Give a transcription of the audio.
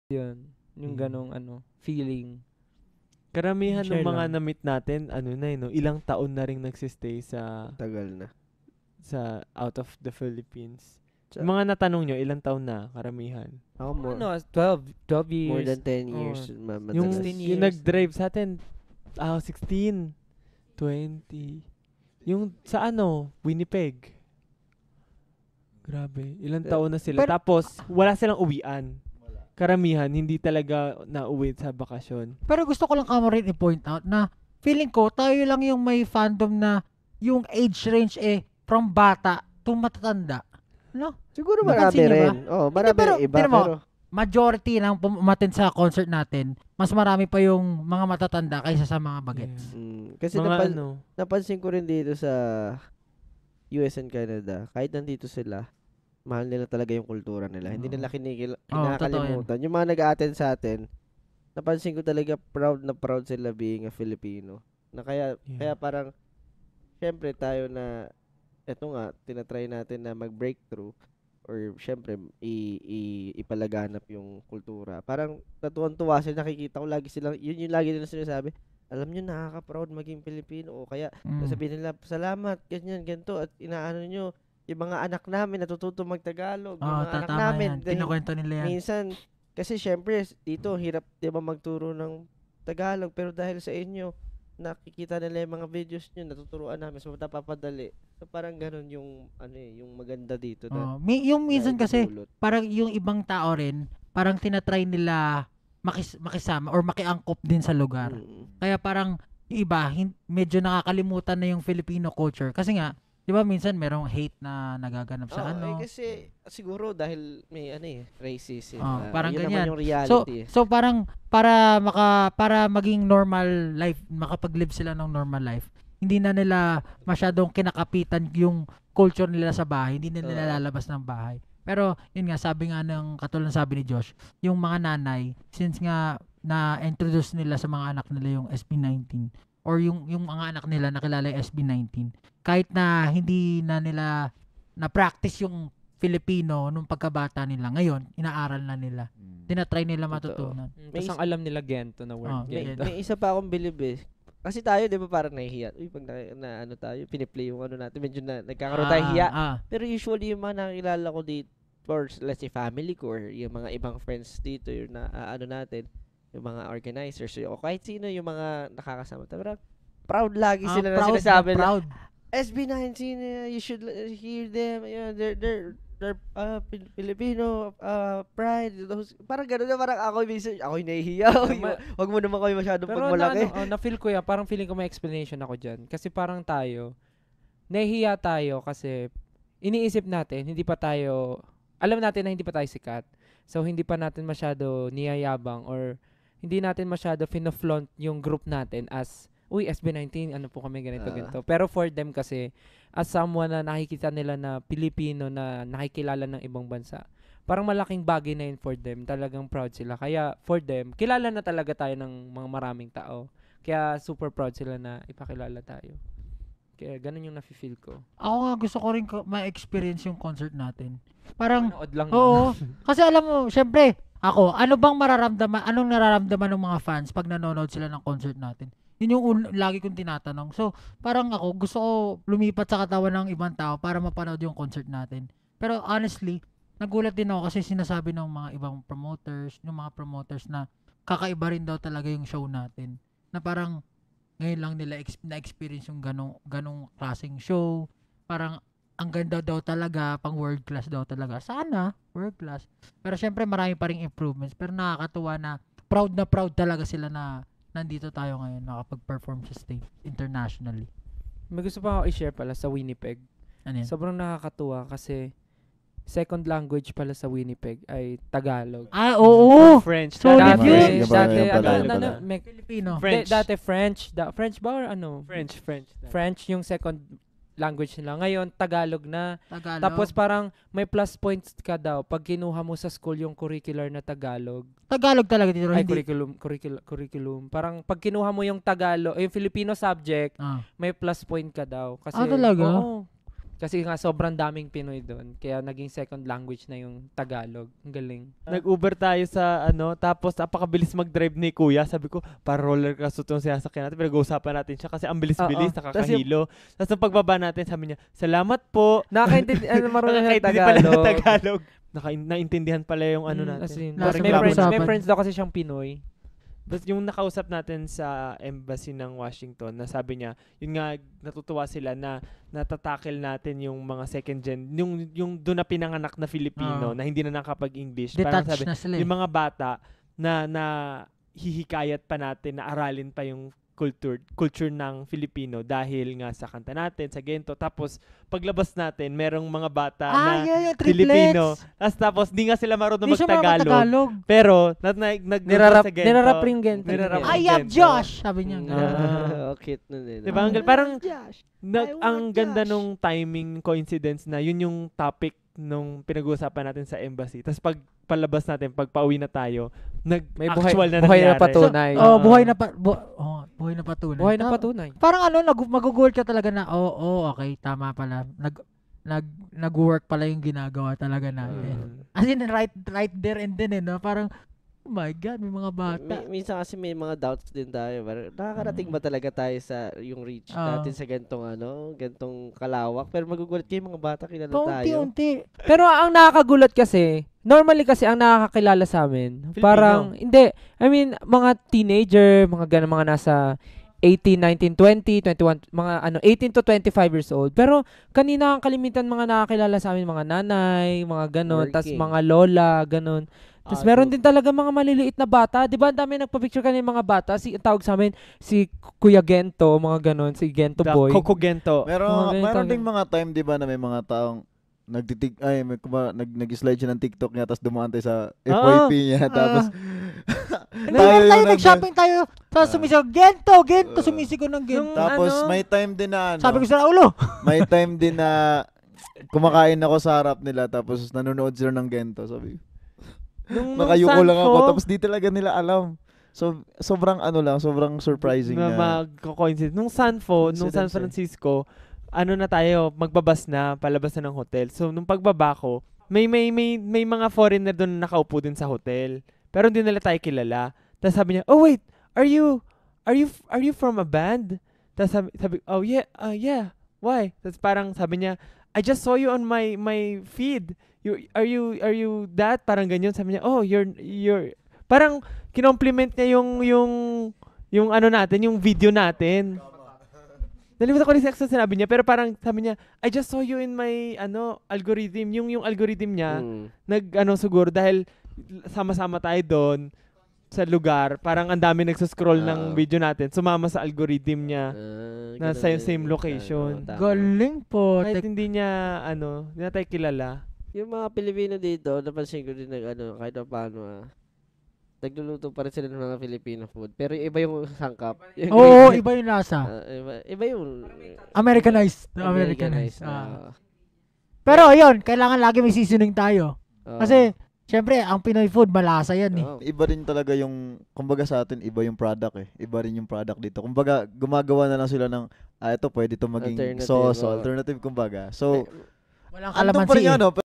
Yun. Yung ganong feeling. Karamihan ng Share mga lang. na-meet natin, ilang taon na rin nagsistay Tagal na. sa out of the Philippines. Sa- Yung mga natanong nyo, ilang taon na karamihan? Ako more, 12 years. more than 10 Oh. years. Yung, Madalas. 16 yung years. nag-drive sa atin, 16, 20. Yung sa Winnipeg. Grabe, ilang taon na sila. Pero- Tapos, wala silang uwian. Karamihan, hindi talaga nauwi sa bakasyon. Pero gusto ko lang kamo rin i-point out na feeling ko tayo lang yung may fandom na yung age range from bata to matatanda. No? Siguro marami Napansin niyo ba? rin. Oh, marami pero, iba. tingnan mo, Pero, majority lang umattend sa concert natin, mas marami pa yung mga matatanda kaysa sa mga bagets. kasi Mga napansin ko rin dito sa US and Canada, kahit nandito sila, mahal nila talaga yung kultura nila. Hindi nila kinakalimutan. Yung mga nag-a-attend sa atin, napansin ko talaga proud sila being a Filipino. Na kaya parang, syempre tayo na, eto nga, tinatry natin na mag-breakthrough or syempre ipalaganap yung kultura. Parang natuwan-tuwa sila, nakikita ko lagi silang, yun yung lagi nila sinasabi, alam nyo, nakaka-proud maging Pilipino. O kaya, sabihin nila, salamat, ganyan, ganito, at inaano nyo, yung mga anak namin natututo mag-Tagalog, yung mga anak namin. Kinukwento nila yan. Minsan, kasi syempre, dito, hirap, di ba, magturo ng Tagalog, pero dahil sa inyo, nakikita nila yung mga videos nyo, natuturuan namin, so napapadali. So parang ganun yung, yung maganda dito. Yung minsan kasi, naidudulot. parang yung ibang tao rin, parang tinatry nila makisama or makiangkop din sa lugar. Kaya parang yung iba, medyo nakakalimutan na yung Filipino culture. Kasi nga, di ba minsan merong hate na nagaganap sa kasi siguro dahil may racism. Parang yun ganyan. naman yung reality. So parang para maging normal life, makapag-live sila ng normal life, hindi na nila masyadong kinakapitan yung culture nila sa bahay, hindi na nila lalabas ng bahay. Pero yun nga, sabi nga ng katulad ng sabi ni Josh, yung mga nanay, since nga na-introduce nila sa mga anak nila yung SB19 or yung mga anak nila nakilala yung SB19, kahit na hindi na nila na-practice yung Filipino nung pagkabata nila, ngayon, inaaral na nila. Tinatry nila matutunan. Tapos ang alam nila gento na word. Gento. May isa pa akong believe Kasi tayo, di ba, parang nahihiya. Uy, pag tayo, piniplay yung natin, medyo nagkakaroon tayo hiya. Pero usually, yung mga nakilala ko dito, or let's say family ko, or yung mga ibang friends dito, yung natin, yung mga organizers, o kahit sino yung mga nakakasama. Proud lagi sila na sinasabi. Proud. SB19, you should hear them. They're Filipino pride. Parang gano'n na, parang ako nahihiya. Wag mo naman kayo masyadong pagmalaki. Pero na-feel ko yan, parang feeling ko may explanation ako dyan. Kasi parang nahihiya tayo kasi iniisip natin, alam natin na hindi pa tayo sikat. So, hindi pa natin masyado niyayabang or hindi natin masyado fino-flaunt yung group natin as, SB19, ano po kami, ganito. Pero for them kasi, as someone na nakikita nila na Pilipino na nakikilala ng ibang bansa, parang malaking bagay na yun for them. Talagang proud sila. Kaya for them, kilala na talaga tayo ng mga maraming tao. Kaya super proud sila na ipakilala tayo. Kaya ganun yung nafe-feel ko. Ako nga gusto ko rin ma-experience yung concert natin. Parang, Manood lang. oo. Kasi alam mo, syempre, anong nararamdaman ng mga fans pag nanonood sila ng concert natin? Yun yung lagi kong tinatanong. So, parang ako, gusto ko lumipat sa katawan ng ibang tao para mapanood yung concert natin. Pero honestly, nagulat din ako kasi sinasabi ng mga ibang promoters, na kakaiba rin daw talaga yung show natin. Na parang, ngayon lang nila na-experience yung ganong klaseng show. Parang, ang ganda daw talaga, pang world class daw talaga. Sana, world class. Pero syempre, marami pa rin improvements. Pero nakakatuwa na proud talaga sila na nandito tayo ngayon, nakapag-perform sa stage internationally. May gusto pa ako i-share pala sa Winnipeg. Ano yan? Sobrang nakakatuwa kasi second language pala sa Winnipeg ay Tagalog. Oo! French. Solid Dati, yun. Filipino. French. Dati French. French ba or ano? French. French yung second language nila. Ngayon, Tagalog na. Tagalog. Tapos parang may plus points ka daw pag kinuha mo sa school yung curricular na Tagalog. Tagalog talaga dito. Ay, hindi. curriculum. Parang pag kinuha mo yung Tagalog, yung Filipino subject, may plus point ka daw. Kasi, talaga? Oo. Kasi nga sobrang daming Pinoy doon. Kaya naging second language na yung Tagalog. Ang galing. Nag-Uber tayo sa tapos napakabilis mag-drive ni Kuya. Sabi ko, para roller coaster itong sinasakyan natin. Pinag-uusapan natin siya kasi ang bilis-bilis, Oo. nakakahilo. Tapos nung pagbaba natin, sabi niya, salamat po. Nakakaintindi, marunong ng Nakakaintindi pala ng Tagalog. Tagalog. Naintindihan pala yung As natin. in, Nasa may pag-usapan. friends daw kasi siyang Pinoy. Basta yung nakausap natin sa embassy ng Washington, na sabi niya, yun nga, natutuwa sila na natatakel natin yung mga second gen, yung doon na pinanganak na Filipino, na hindi na nakapag-English. Parang Detached sabi, na sila eh. yung mga bata na hihikayat pa natin na aralin pa yung culture ng Filipino dahil nga sa kanta natin, sa gento. Tapos, paglabas natin, merong mga bata na yung Filipino. triplets. Tapos, di nga sila marunong Hindi siya mag-Tagalog. Tagalog. Pero, Nirarap ring gento. Nirarap I yung am gento. Josh! Sabi niya. Cute nun eh. Diba? No? Parang, Josh. ang ganda nung timing coincidence na yun yung topic nung pinag-uusapan natin sa embassy. Tapos pag palabas natin, pag pauwi na tayo, May actual na buhay na nangyari. patunay. Buhay na buhay na patunay. Buhay na patunay. Parang magugol ka talaga na, okay, tama pala. Nag-work pala yung ginagawa talaga natin. As in, right there and then, no? Parang, oh my God, may mga bata. Minsan kasi may mga doubts din tayo. Parang, nakakarating ba talaga tayo sa yung reach natin sa gantong kalawak? Pero magugulat kayo mga bata, kilala tayo. Paunti-unti. Pero ang nakakagulat kasi, normally kasi ang nakakakilala sa amin, Filipino. parang, hindi, I mean, mga teenager, mga ganun, mga nasa 18, 19, 20, 21, mga 18 to 25 years old. Pero kanina ang kalimitan mga nakakilala sa amin, mga nanay, mga ganun, tas Working. mga lola, ganun. Tapos meron din talaga mga maliliit na bata. Di ba ang dami nagpa-picture kanina mga bata? Ang tawag sa amin, si Kuya Gento, mga ganun, si Gento Boy. Coco Gento. Meron ding mga time, di ba, na may mga taong nag-slide siya ng TikTok niya, tapos dumaan tayo sa FYP niya, tapos Meron tayo, yung nag-shopping tayo. Tapos sumisigaw, Gento, sumisigaw ng Gento. tapos may time din na Sabi ko sa ulo. may time din na kumakain ako sa harap nila, tapos nanonood sila ng Gento, sabi ko. Nakayuko lang ako, tapos di talaga nila alam. So, sobrang sobrang surprising na na. mag-coincide. Nung San Coincidence Francisco, palabas na ng hotel. So, nung pagbaba ko, may mga foreigner doon na nakaupo din sa hotel. Pero hindi nila tayo kilala. Tapos sabi niya, "Oh wait, are you from a band?" Tapos sabi, "Oh yeah, yeah. Why?" Tapos parang sabi niya, "I just saw you on my feed. Are you that?" Parang ganyan. Sabi niya, "Oh, you're parang kinompliment niya yung ano natin, yung video natin. Nalimutan ko rin sa sinabi niya, pero parang sabi niya, "I just saw you in my algorithm." Yung algorithm niya, siguro dahil sama-sama tayo doon sa lugar, parang ang dami nagsuscroll ng video natin, sumama sa algorithm niya na sa same location. Galing po. Kahit hindi niya hindi na tayo kilala. Yung mga Pilipino dito, napansin ko din kahit pa paano nagluluto pa rin sila ng mga Filipino food. Pero iba yung sangkap. Oo, iba yung lasa. Iba yung Americanized. Pero ayun, kailangan lagi may seasoning tayo. Kasi, syempre, ang Pinoy food, malasa yan eh. Iba rin talaga yung, kumbaga sa atin, iba yung product eh. Iba rin yung product dito. Kumbaga, gumagawa na lang sila ng, ito pwede to maging Alternative, sauce, alternative kumbaga. So, Walang andun pa rin kalamansi eh. yung